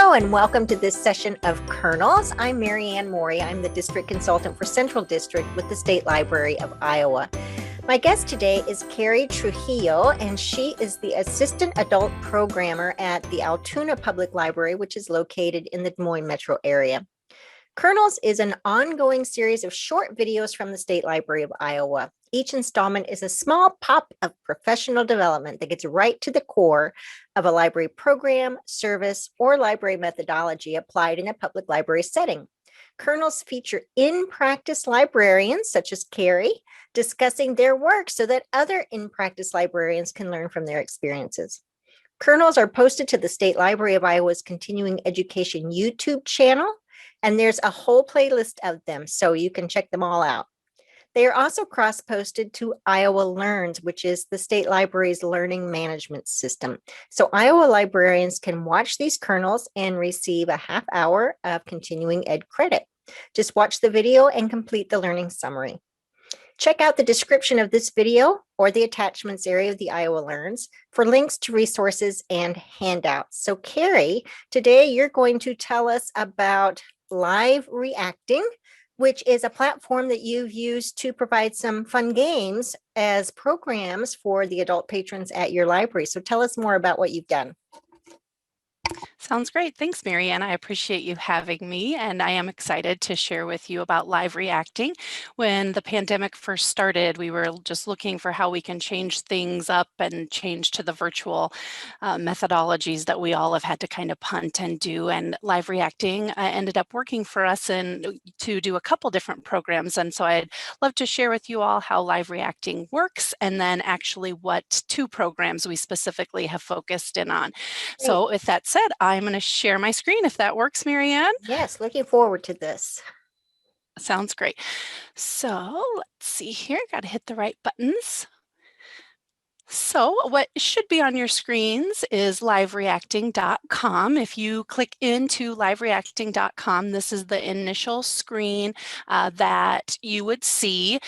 Hello and welcome to this session of Kernels. I'm Maryann Mori. I'm the District Consultant for Central District with the State Library of Iowa. My guest today is Carrie Trujillo, and she is the Assistant Adult Programmer at the Altoona Public Library, which is located in the Des Moines metro area. Kernels is an ongoing series of short videos from the State Library of Iowa. Each installment is a small pop of professional development that gets right to the core of a library program, service, or library methodology applied in a public library setting. Kernels feature in-practice librarians, such as Carrie, discussing their work so that other in-practice librarians can learn from their experiences. Kernels are posted to the State Library of Iowa's Continuing Education YouTube channel, and there's a whole playlist of them, so you can check them all out. They are also cross-posted to Iowa Learns, which is the State Library's learning management system. So Iowa librarians can watch these kernels and receive a half hour of continuing ed credit. Just watch the video and complete the learning summary. Check out the description of this video or the attachments area of the Iowa Learns for links to resources and handouts. So Carrie, today you're going to tell us about LiveReacting, which is a platform that you've used to provide some fun games as programs for the adult patrons at your library. So tell us more about what you've done. Sounds great. Thanks, Maryann. I appreciate you having me, and I am excited to share with you about LiveReacting. When the pandemic first started, we were just looking for how we can change things up and change to the virtual methodologies that we all have had to kind of punt and do, and LiveReacting ended up working for us and to do a couple different programs, and so I'd love to share with you all how LiveReacting works and then actually what two programs we specifically have focused in on. So with that said, I'm going to share my screen if that works, Maryann. Yes, looking forward to this. Sounds great. So let's see here, got to hit the right buttons. So what should be on your screens is livereacting.com. If you click into livereacting.com, this is the initial screen that you would see.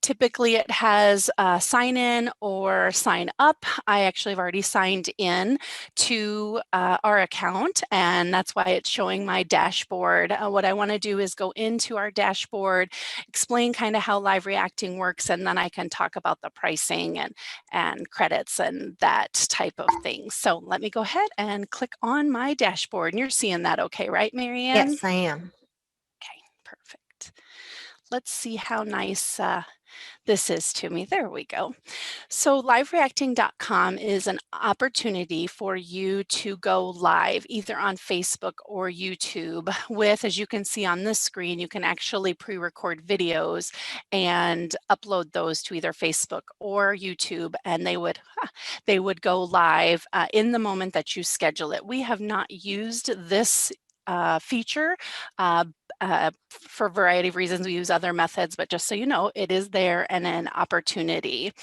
Typically it has sign in or sign up. I actually have already signed in to our account, and that's why it's showing my dashboard. What I want to do is go into our dashboard, explain kind of how LiveReacting works, and then I can talk about the pricing and credits and that type of thing. So let me go ahead and click on my dashboard. And you're seeing that okay, right, Maryann? Yes, I am. Okay, perfect. Let's see how nice this is to me. There we go. So livereacting.com is an opportunity for you to go live either on Facebook or YouTube with, as you can see on this screen, you can actually pre-record videos and upload those to either Facebook or YouTube, and they would go live in the moment that you schedule it. We have not used this feature for a variety of reasons. We use other methods, but just so you know, it is there and an opportunity.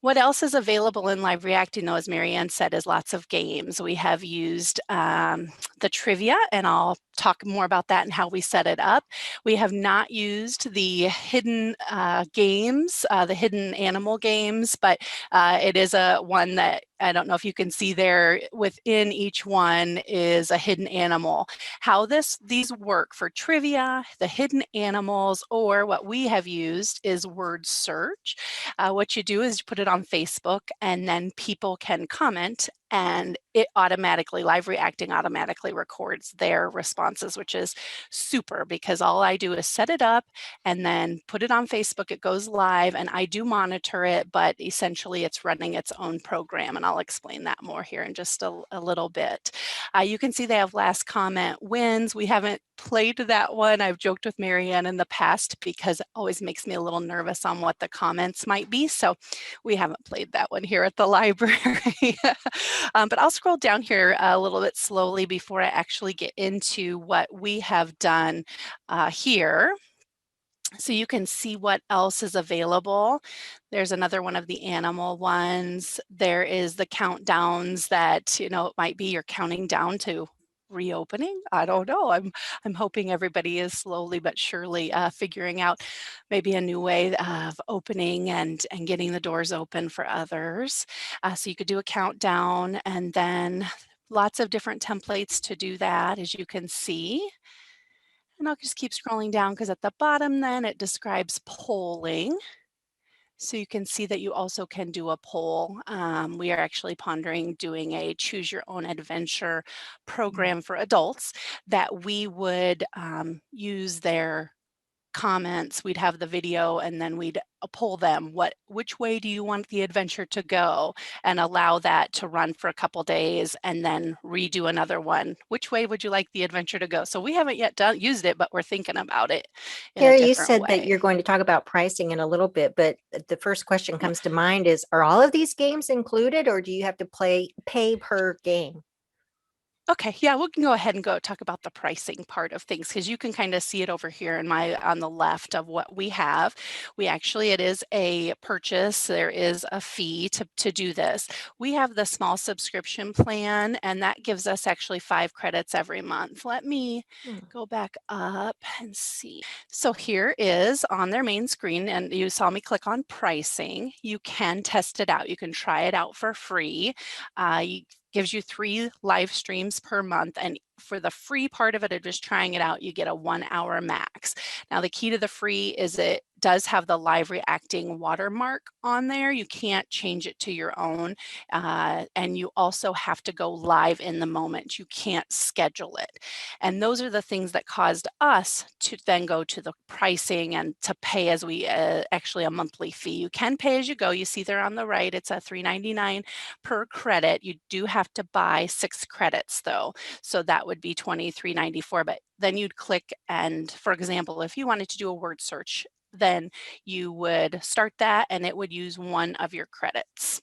What else is available in LiveReacting, though, as Maryann said, is lots of games. We have used the trivia, and I'll talk more about that and how we set it up. We have not used the hidden games, the hidden animal games, but it is one that I don't know if you can see there within each one is a hidden animal. How these work for trivia, the hidden animals, or what we have used is word search. What you do is you put it on Facebook, and then people can comment, and it automatically, LiveReacting automatically records their responses, which is super because all I do is set it up and then put it on Facebook. It goes live and I do monitor it, but essentially it's running its own program, and I'll explain that more here in just a little bit. You can see they have last comment wins. We haven't played that one. I've joked with Maryann in the past because it always makes me a little nervous on what the comments might be. So we haven't played that one here at the library. But I'll scroll down here a little bit slowly before I actually get into what we have done here. So you can see what else is available. There's another one of the animal ones. There is the countdowns that, it might be you're counting down to reopening. I don't know. I'm hoping everybody is slowly but surely figuring out maybe a new way of opening and getting the doors open for others. So you could do a countdown, and then Lots of different templates to do that, as you can see. And I'll just keep scrolling down because at the bottom then it describes polling. So you can see that you also can do a poll. We are actually pondering doing a choose your own adventure program for adults that we would use their comments. We'd have the video and then we'd poll them which way do you want the adventure to go, and allow that to run for a couple days and then redo another one. Which way would you like the adventure to go? So we haven't yet used it, but we're thinking about it in a Carrie, you different said that way. you're going to talk about pricing in a little bit, but the first question comes to mind is, are all of these games included, or do you have to pay per game? Okay, yeah, we can go ahead and talk about the pricing part of things, because you can kind of see it over here on the left of what we have. It is a purchase. There is a fee to do this. We have the small subscription plan, and that gives us actually 5 credits every month. Let me go back up and see. So here is on their main screen, and you saw me click on pricing. You can test it out. You can try it out for free. Gives you 3 live streams per month, and for the free part of it, just trying it out, you get a 1-hour max. Now the key to the free is it does have the LiveReacting watermark on there. You can't change it to your own, and you also have to go live in the moment. You can't schedule it. And those are the things that caused us to then go to the pricing and to pay as we actually a monthly fee. You can pay as you go. You see there on the right, it's a $3.99 per credit. You do have to buy 6 credits though. So that would be $23.94. But then you'd click, and for example, if you wanted to do a word search, then you would start that and it would use 1 of your credits.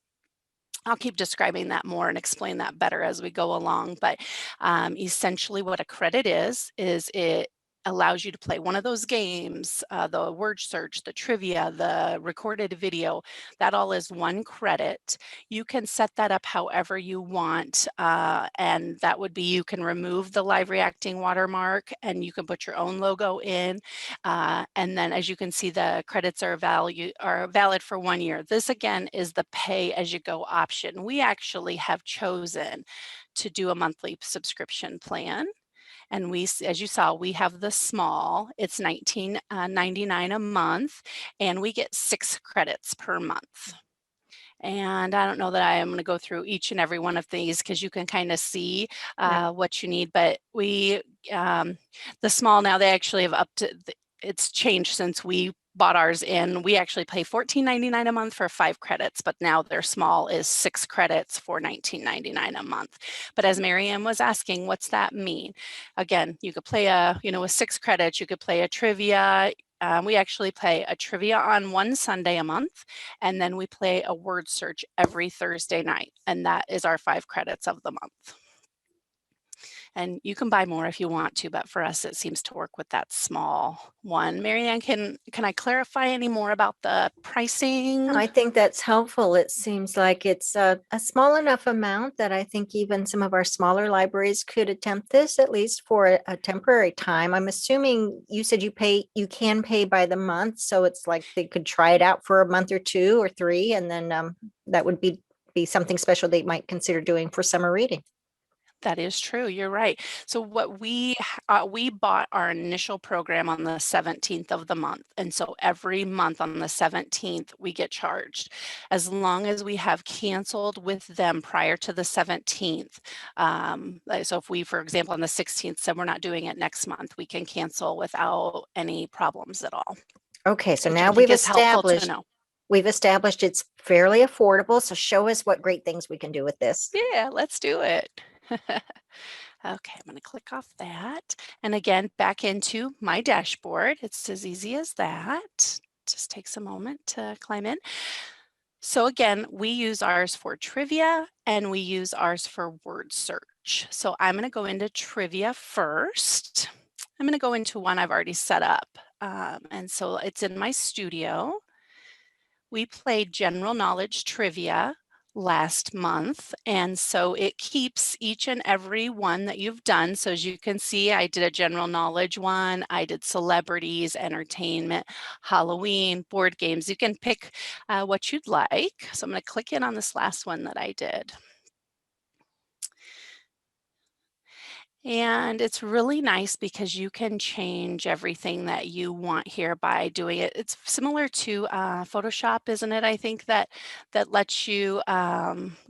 I'll keep describing that more and explain that better as we go along. But essentially what a credit is it allows you to play one of those games, the word search, the trivia, the recorded video. That all is 1 credit. You can set that up however you want, and that would be, you can remove the LiveReacting watermark and you can put your own logo in, and then as you can see, the credits are valid for 1 year. This again is the pay as you go option. We actually have chosen to do a monthly subscription plan. And we, as you saw, we have the small, it's $19.99 a month, and we get 6 credits per month. And I don't know that I am going to go through each and every one of these because you can kind of see what you need, but we, the small now, they actually have it's changed since we bought ours in. We actually pay $14.99 a month for 5 credits, but now their small is 6 credits for $19.99 a month. But as Maryann was asking, what's that mean? Again, you could play with 6 credits, you could play a trivia. We actually play a trivia on 1 Sunday a month, and then we play a word search every Thursday night, and that is our 5 credits of the month. And you can buy more if you want to, but for us, it seems to work with that small one. Maryann, can I clarify any more about the pricing? I think that's helpful. It seems like it's a small enough amount that I think even some of our smaller libraries could attempt this, at least for a temporary time. I'm assuming you said you can pay by the month, so it's like they could try it out for a month or 2 or 3, and then that would be something special they might consider doing for summer reading. That is true. You're right. So what we bought our initial program on the 17th of the month. And so every month on the 17th, we get charged. As long as we have canceled with them prior to the 17th. So if we, for example, on the 16th said we're not doing it next month, we can cancel without any problems at all. Okay, so Which now I think is helpful to know. We've established it's fairly affordable. So show us what great things we can do with this. Yeah, let's do it. Okay, I'm going to click off that. And again, back into my dashboard. It's as easy as that. Just takes a moment to climb in. So again, we use ours for trivia and we use ours for word search. So I'm going to go into trivia first. I'm going to go into one I've already set up. And so it's in my studio. We played general knowledge trivia last month, and so it keeps each and every one that you've done. So as you can see, I did a general knowledge one, I did celebrities, entertainment, Halloween, board games. You can pick what you'd like. So I'm going to click in on this last one that I did. And it's really nice because you can change everything that you want here by doing it. It's similar to Photoshop, isn't it? I think that lets you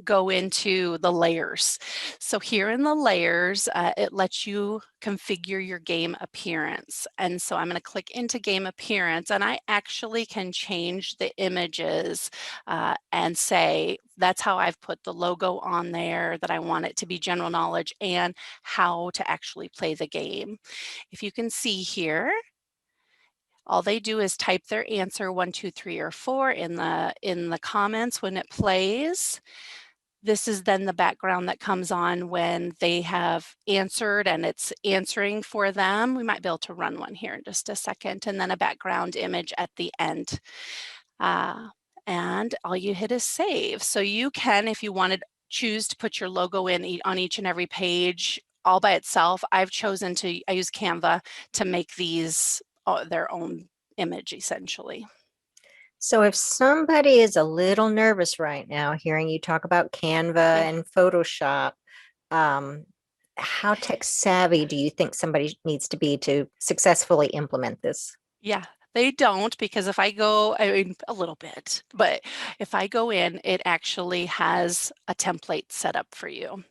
go into the layers. So here in the layers, it lets you configure your game appearance. And so I'm going to click into game appearance, and I actually can change the images and say, that's how I've put the logo on there, that I want it to be general knowledge, and how to actually play the game. If you can see here, all they do is type their answer 1, 2, 3, or 4 in the comments when it plays. This is then the background that comes on when they have answered and it's answering for them. We might be able to run one here in just a second, and then a background image at the end. And all you hit is save. So you can, if you wanted, choose to put your logo in on each and every page all by itself. I use Canva to make these their own image essentially. So if somebody is a little nervous right now, hearing you talk about Canva Yeah. and Photoshop, how tech savvy do you think somebody needs to be to successfully implement this? Yeah, they don't, because if I go, I mean, a little bit, but if I go in, it actually has a template set up for you.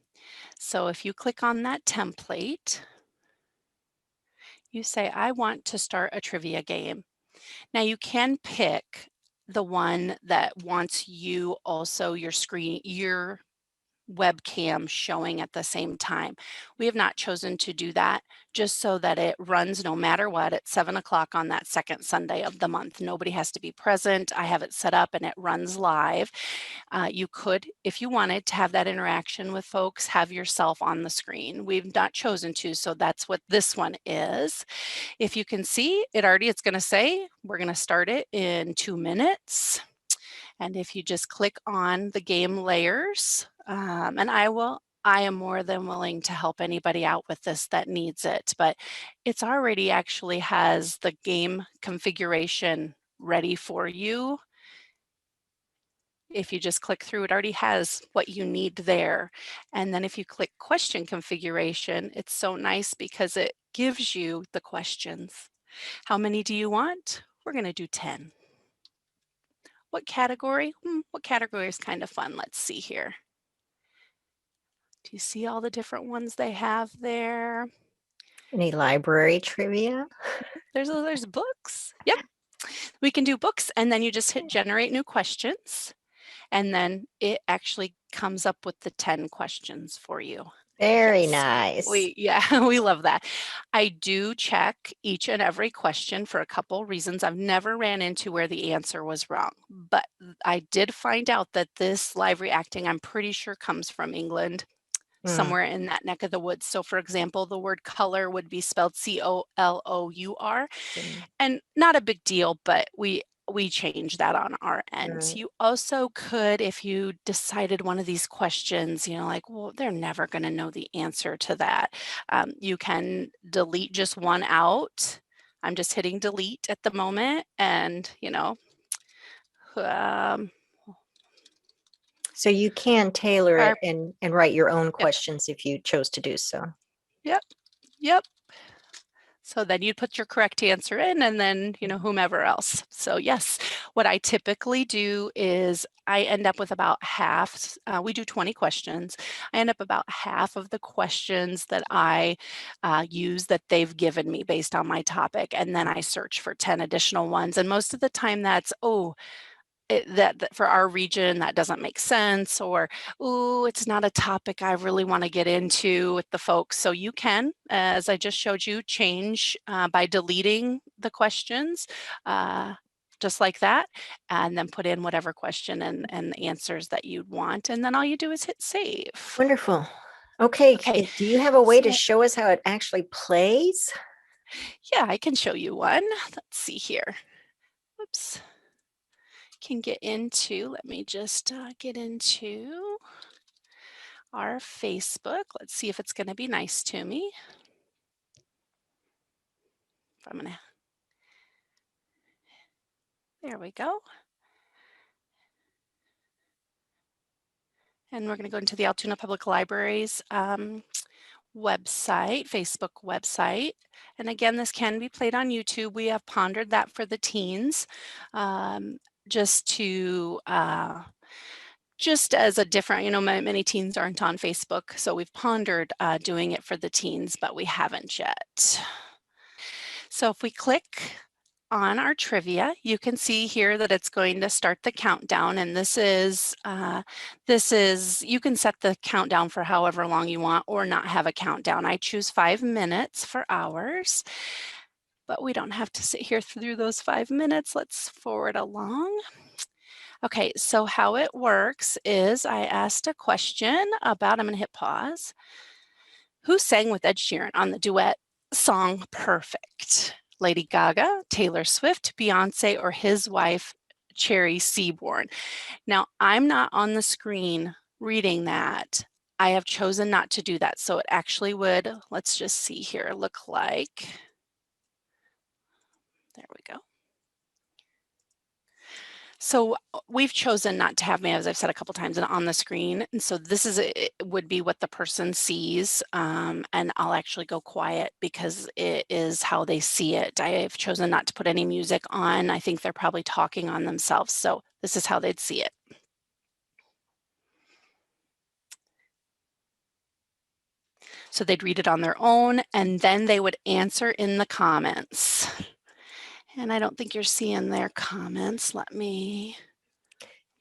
So if you click on that template, you say, I want to start a trivia game. Now you can pick the one that wants you also your webcam showing at the same time. We have not chosen to do that, just so that it runs no matter what at 7 o'clock on that second Sunday of the month. Nobody has to be present. I have it set up and it runs live. You could, if you wanted to have that interaction with folks, have yourself on the screen. We've not chosen to, so that's what this one is. If you can see, it's going to say, we're going to start it in 2 minutes. And if you just click on the game layers, and I am more than willing to help anybody out with this that needs it, but it's already actually has the game configuration ready for you. If you just click through, it already has what you need there. And then if you click question configuration, it's so nice because it gives you the questions. How many do you want? We're going to do 10. What category? What category is kind of fun? Let's see here. Do you see all the different ones they have there? Any library trivia? There's books. Yep. We can do books, and then you just hit generate new questions, and then it actually comes up with the 10 questions for you. Very Yes. nice. We love that. I do check each and every question for a couple reasons. I've never ran into where the answer was wrong, but I did find out that this LiveReacting, I'm pretty sure, comes from England, somewhere in that neck of the woods. So for example, the word color would be spelled COLOUR, and not a big deal, but we change that on our end. Right. You also could, if you decided one of these questions, like, well, they're never going to know the answer to that, you can delete just one out. I'm just hitting delete at the moment, and um, So you can tailor it our, and write your own yep, questions if you chose to do so. yep, yep. So then you'd put your correct answer in, and then, whomever else. So yes, what I typically do is I end up with about half, we do 20 questions. I end up about half of the questions that I use that they've given me based on my topic. And then I search for 10 additional ones. And most of the time that's, that for our region that doesn't make sense, or it's not a topic I really want to get into with the folks. So you can, as I just showed you, change by deleting the questions, just like that, and then put in whatever question and the answers that you'd want, and then all you do is hit save. Wonderful. Okay, Okay, do you have a way to so show us how it actually plays? yeah, I can show you one. Let's see here. Oops. Can get into, let me just get into our Facebook. Let's see if it's going to be nice to me. There we go. And we're going to go into the Altoona Public Library's website, Facebook website. And again, this can be played on YouTube. We have pondered that for the teens, just to just as a different, many teens aren't on Facebook, so we've pondered doing it for the teens, but we haven't yet. So if we click on our trivia, you can see here that it's going to start the countdown, and this is, you can set the countdown for however long you want or not have a countdown. I choose 5 minutes for hours, but we don't have to sit here through those 5 minutes. Let's forward along. Okay, so how it works is I asked a question about, I'm going to hit pause. Who sang with Ed Sheeran on the duet song Perfect? Lady Gaga, Taylor Swift, Beyonce, or his wife, Cherry Seaborn? Now, I'm not on the screen reading that. I have chosen not to do that. So it actually would, let's just see here, look like, there we go. So we've chosen not to have me, as I've said a couple times, on the screen. And so this is, it would be what the person sees. And I'll actually go quiet because it is how they see it. I have chosen not to put any music on. I think they're probably talking on themselves. So this is how they'd see it. So they'd read it on their own and then they would answer in the comments. And I don't think you're seeing their comments. Let me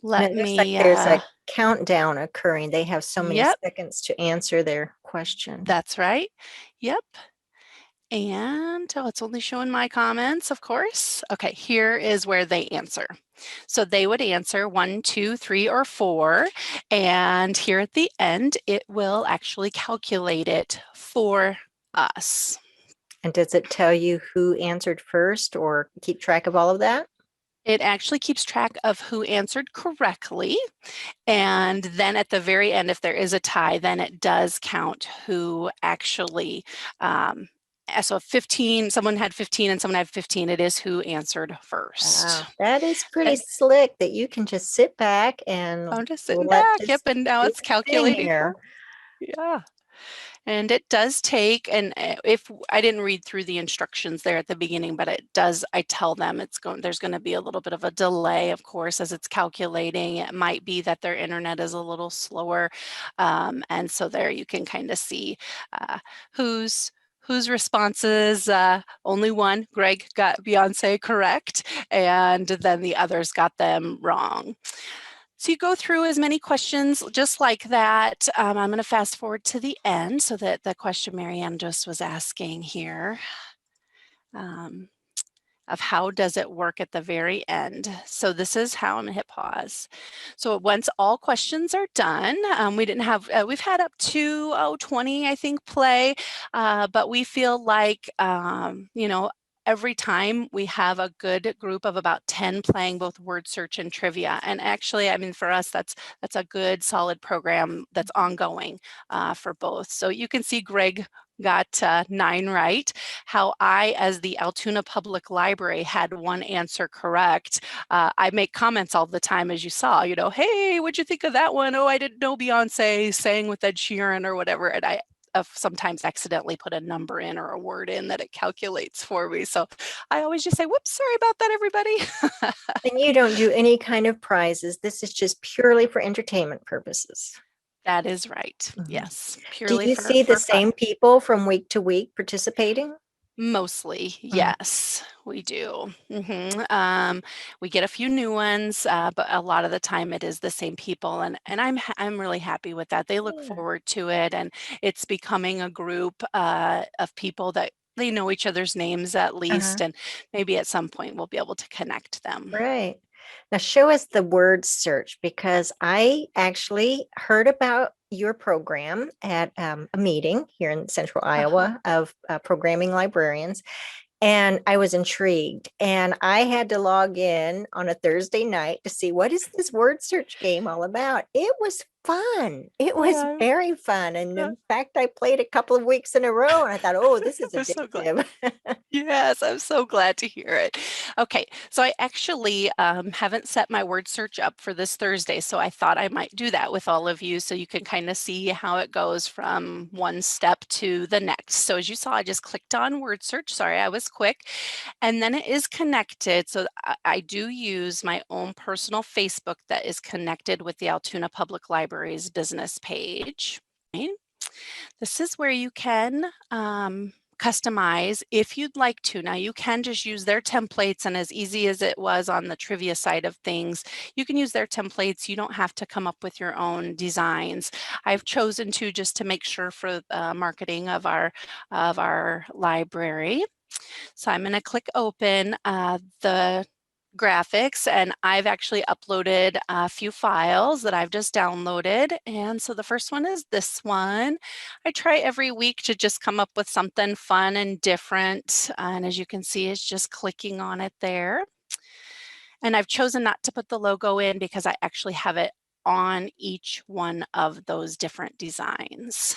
It looks like there's a countdown occurring. They have so many seconds to answer their question. That's right. Yep. And it's only showing my comments, of course. Okay, here is where they answer. So they would answer 1, 2, 3, or 4. And here at the end, it will actually calculate it for us. And does it tell you who answered first or keep track of all of that? It actually keeps track of who answered correctly. And then at the very end, if there is a tie, then it does count who actually, so if 15, someone had 15 and someone had 15, it is who answered first. Wow, that is pretty slick that you can just sit back and I'm just sitting back. Yep, and now it's calculating. Here. Yeah. And it does take, and if I didn't read through the instructions there at the beginning, but it does, I tell them there's going to be a little bit of a delay, of course, as it's calculating. It might be that their internet is a little slower. And so there you can kind of see whose responses, only one, Greg got Beyonce correct, and then the others got them wrong. So you go through as many questions just like that. I'm going to fast forward to the end so that the question Maryann just was asking here of how does it work at the very end. So this is how I'm going to hit pause. So once all questions are done, we didn't have, we've had up to 20, I think, play, but we feel like, every time we have a good group of about 10 playing both word search and trivia. And actually, I mean, for us, that's a good solid program that's ongoing for both. So you can see Greg got 9 right. How I, as the Altoona Public Library, had 1 answer correct. I make comments all the time, as you saw, hey, what'd you think of that one? Oh, I didn't know Beyonce sang with Ed Sheeran or whatever. And I sometimes accidentally put a number in or a word in that it calculates for me. So I always just say, whoops, sorry about that, everybody. And you don't do any kind of prizes. This is just purely for entertainment purposes. That is right. Mm-hmm. Yes. Purely do you see the same people from week to week participating? Mostly, yes, we do. We get a few new ones, but a lot of the time it is the same people, and I'm really happy with that. They look forward to it, and it's becoming a group of people that they know each other's names at least, and maybe at some point we'll be able to connect them. Right. Now show us the word search, because I actually heard about your program at a meeting here in Central Iowa of programming librarians, and I was intrigued, and I had to log in on a Thursday night to see what is this word search game all about. It was fun. It was Yeah. very fun. And Yeah. in fact, I played a couple of weeks in a row and I thought, oh, this is I'm so glad. addictive. Yes, I'm so glad to hear it. Okay, so I actually haven't set my word search up for this Thursday, so I thought I might do that with all of you so you can kind of see how it goes from one step to the next. So as you saw, I just clicked on word search. Sorry, I was quick. And then it is connected. So I do use my own personal Facebook that is connected with the Altoona Public Library's business page. This is where you can customize if you'd like to. Now you can just use their templates, and as easy as it was on the trivia side of things, you can use their templates. You don't have to come up with your own designs. I've chosen to just to make sure for marketing of our library. So I'm going to click open the graphics, and I've actually uploaded a few files that I've just downloaded. And so the first one is this one. I try every week to just come up with something fun and different. And as you can see, it's just clicking on it there. And I've chosen not to put the logo in because I actually have it on each one of those different designs.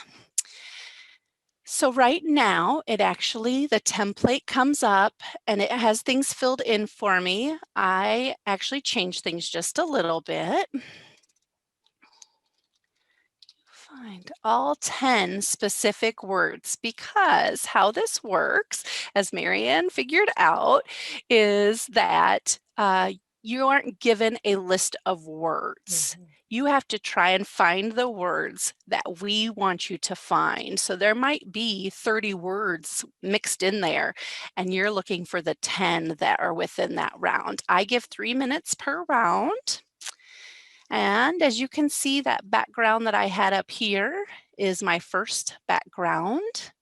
So right now, the template comes up and it has things filled in for me. I actually changed things just a little bit. Find all 10 specific words, because how this works, as Maryann figured out, is that you aren't given a list of words. Mhm. You have to try and find the words that we want you to find. So there might be 30 words mixed in there, and you're looking for the 10 that are within that round. I give 3 minutes per round. And as you can see, that background that I had up here is my first background.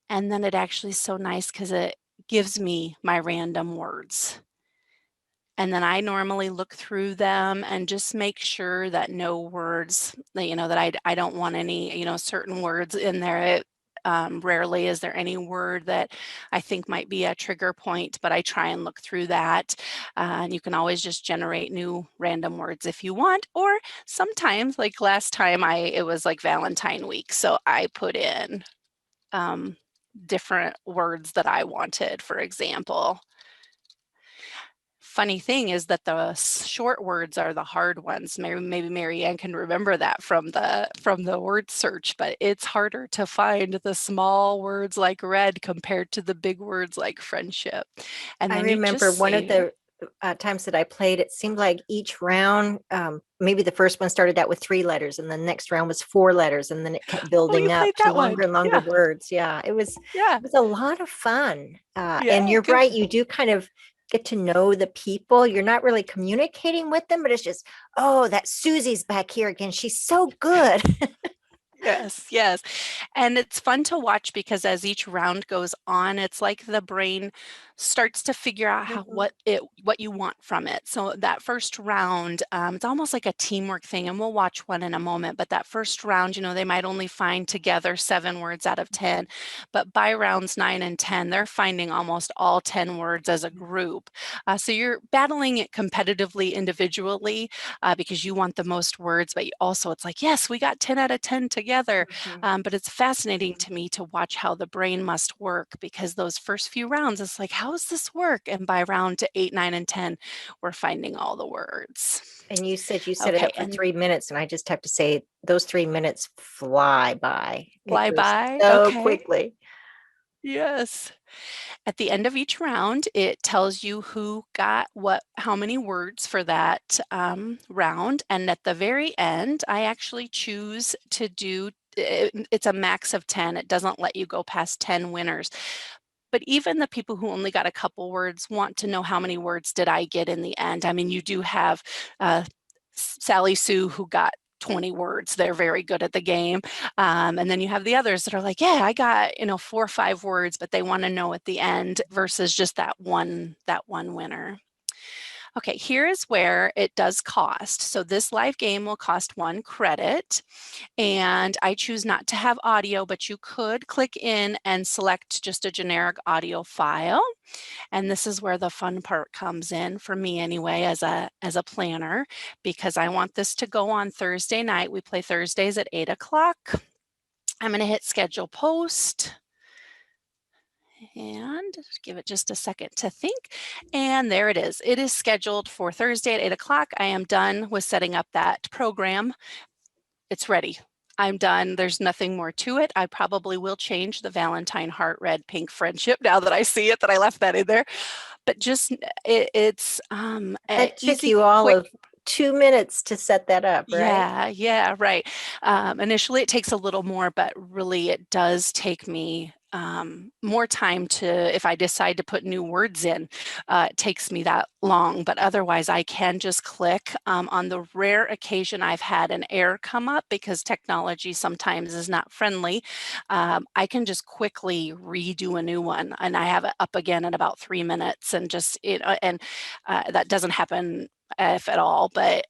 And then it actually is so nice because it gives me my random words. And then I normally look through them and just make sure that no words, that I don't want any, certain words in there. Rarely is there any word that I think might be a trigger point, but I try and look through that. And you can always just generate new random words if you want. Or sometimes, like last time, it was like Valentine week, so I put in different words that I wanted, for example. Funny thing is that the short words are the hard ones. Maybe Maryann can remember that from the word search, but it's harder to find the small words like red compared to the big words like friendship. And I then you remember just one of save. the times that I played, it seemed like each round, maybe the first one started out with 3 letters and the next round was 4 letters, and then it kept Oh, you building up played to that one. longer and longer Yeah. words. Yeah, it Yeah. was a lot of fun. And Yeah. you're Good. right, you do kind of get to know the people. You're not really communicating with them, but it's just, oh, that Susie's back here again. She's so good. Yes, yes. And it's fun to watch because as each round goes on, it's like the brain starts to figure out Mhm. what you want from it. So that first round, it's almost like a teamwork thing, and we'll watch one in a moment. But that first round, they might only find together 7 words out of 10. But by rounds 9 and 10, they're finding almost all 10 words as a group. So you're battling it competitively individually because you want the most words, but it's like, yes, we got 10 out of 10 together. Mhm. But it's fascinating to me to watch how the brain must work, because those first few rounds, it's like, how does this work? And by round to 8, 9, and 10, we're finding all the words. And you said you set it Okay, up for and 3 minutes, and I just have to say those 3 minutes fly by. It fly goes by. so Okay. quickly. Yes. At the end of each round, it tells you who got how many words for that round. And at the very end, I actually choose to do, it's a max of 10. It doesn't let you go past 10 winners. But even the people who only got a couple words want to know how many words did I get in the end. I mean, you do have Sally Sue who got 20 words. They're very good at the game. And then you have the others that are like, yeah, I got, 4 or 5 words, but they want to know at the end versus just that one winner. Okay, here is where it does cost. So this live game will cost 1 credit, and I choose not to have audio, but you could click in and select just a generic audio file. And this is where the fun part comes in for me anyway, as a planner, because I want this to go on Thursday night. We play Thursdays at 8 o'clock. I'm going to hit schedule post and give it just a second to think. And there it is. It is scheduled for Thursday at 8 o'clock. I am done with setting up that program. It's ready. I'm done. There's nothing more to it. I probably will change the Valentine heart red pink friendship now that I see it, that I left that in there. But just it's That took easy, you all quick. of 2 minutes to set that up, right? Yeah, right. Initially it takes a little more, but really it does take me more time to, if I decide to put new words in, it takes me that long, but otherwise I can just click. On the rare occasion I've had an error come up because technology sometimes is not friendly, I can just quickly redo a new one, and I have it up again in about 3 minutes, and just, that doesn't happen if at all, but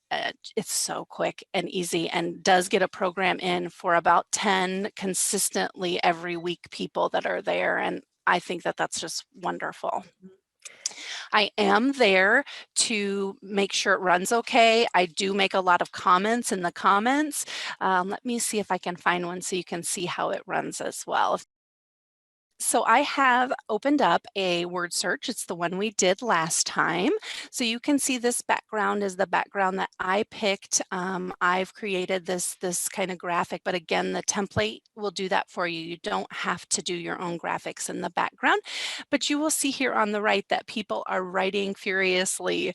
it's so quick and easy, and does get a program in for about 10 consistently every week people that are there, and I think that that's just wonderful. I am there to make sure it runs okay. I do make a lot of comments in the comments. Let me see if I can find one so you can see how it runs as well. So I have opened up a word search. It's the one we did last time. So you can see this background is the background that I picked. I've created this kind of graphic, but again, the template will do that for you. You don't have to do your own graphics in the background, but you will see here on the right that people are writing furiously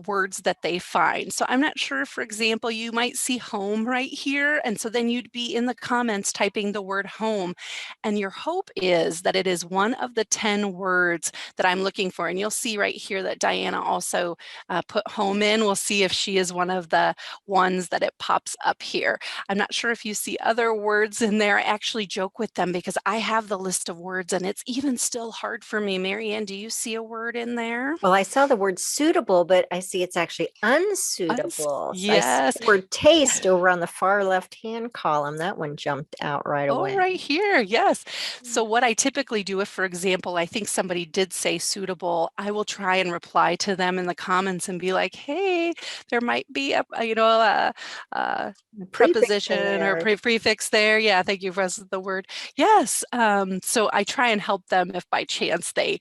words that they find. So I'm not sure, for example, you might see home right here. And so then you'd be in the comments typing the word home. And your hope is that it is one of the 10 words that I'm looking for. And you'll see right here that Diana also put home in. We'll see if she is one of the ones that it pops up here. I'm not sure if you see other words in there. I actually joke with them because I have the list of words and it's even still hard for me. Maryann, do you see a word in there? Well, I saw the word suitable, but I see it's actually unsuitable. So I see Yes. the word taste over on the far left-hand column. That one jumped out right Oh, away. right here. Yes. So what I typically do, if, for example, I think somebody did say suitable, I will try and reply to them in the comments and be like, hey, there might be a Prefix in preposition or there. prefix there. Yeah, thank you for the word. Yes. So I try and help them if by chance they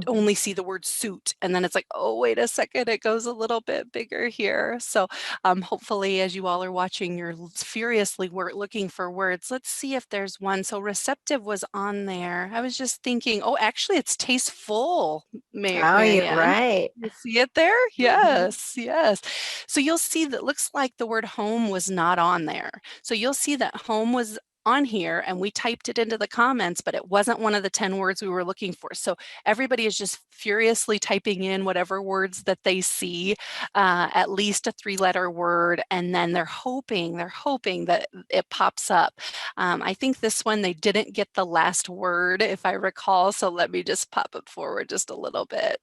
only see the word suit, and then it's like, oh, wait a second, it goes a little bit bigger here. So hopefully as you all are watching, you're furiously looking for words. Let's see if there's one. So receptive was on there. I was just thinking, oh, actually it's tasteful, Oh, you're Maryann. right. You see it there? Mhm. Yes, yes. So you'll see that looks like the word home was not on there. So you'll see that home was on here and we typed it into the comments, but it wasn't one of the 10 words we were looking for. So everybody is just furiously typing in whatever words that they see, at least a 3-letter word, and then they're hoping that it pops up. I think this one, they didn't get the last word, if I recall. So let me just pop it forward just a little bit.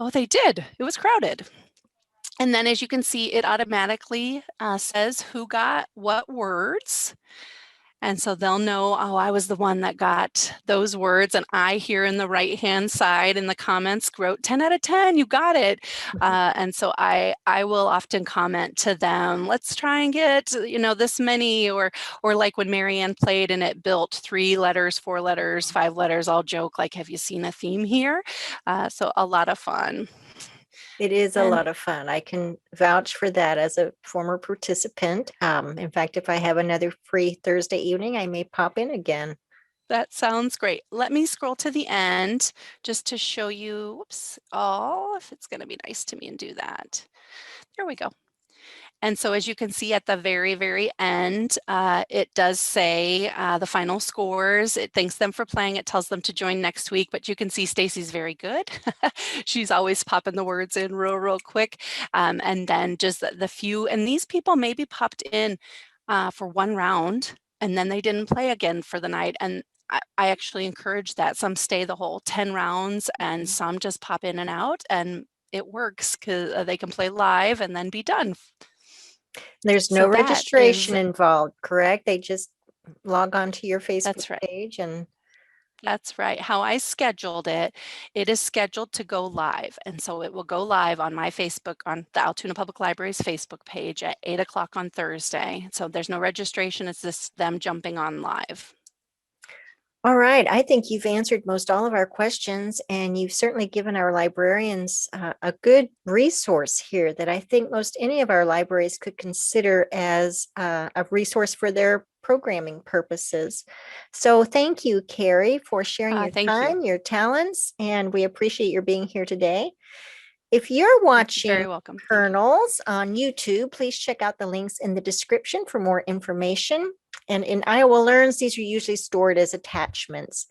Oh, they did. It was crowded. And then as you can see, it automatically says who got what words. And so they'll know, oh, I was the one that got those words. And I here in the right-hand side in the comments wrote 10 out of 10, you got it. And so I will often comment to them, let's try and get, this many, or like when Maryann played and it built 3 letters, 4 letters, 5 letters, I'll joke like, have you seen a theme here? So a lot of fun. It is a And lot of fun. I can vouch for that as a former participant. In fact, if I have another free Thursday evening, I may pop in again. that sounds great. Let me scroll to the end just to show you, whoops, if it's going to be nice to me and do that. There we go. And so as you can see at the very, very end, it does say the final scores. It thanks them for playing. It tells them to join next week, but you can see Stacy's very good. She's always popping the words in real quick. And then just the few, and these people maybe popped in for 1 round and then they didn't play again for the night. And I actually encourage that. Some stay the whole 10 rounds and some just pop in and out. And it works because they can play live and then be done. There's no So that registration is- involved, correct? They just log on to your Facebook That's right. page and That's right. How I scheduled it, it is scheduled to go live. And so it will go live on my Facebook, on the Altoona Public Library's Facebook page at 8 o'clock on Thursday. So there's no registration, it's just them jumping on live. all right. I think you've answered most all of our questions, and you've certainly given our librarians a good resource here that I think most any of our libraries could consider as a resource for their programming purposes. So thank you, Carrie, for sharing your Thank time, you. your talents, and we appreciate your being here today. If you're watching Very welcome. Kernels on YouTube, please check out the links in the description for more information. And in Iowa Learns, these are usually stored as attachments.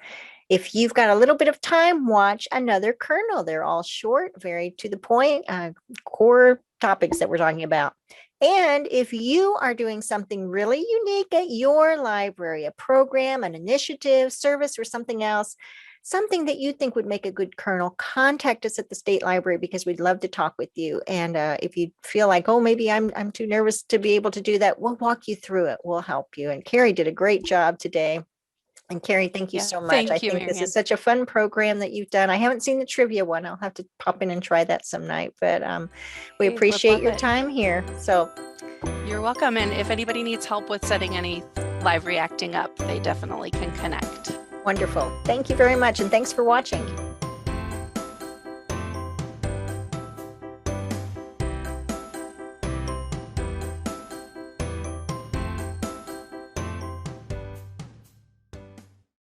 If you've got a little bit of time, watch another kernel. They're all short, very to the point, core topics that we're talking about. And if you are doing something really unique at your library, a program, an initiative, service, or something else, something that you think would make a good kernel, contact us at the state library because we'd love to talk with you. And if you feel like, oh, maybe I'm too nervous to be able to do that, we'll walk you through it. We'll help you. And Carrie did a great job today. And Carrie, thank you so much. Thank you, I think this Maryann. is such a fun program that you've done. I haven't seen the trivia one. I'll have to pop in and try that some night, but we appreciate your time here. So you're welcome. And if anybody needs help with setting any live reacting up, they definitely can connect. Wonderful. Thank you very much. And thanks for watching.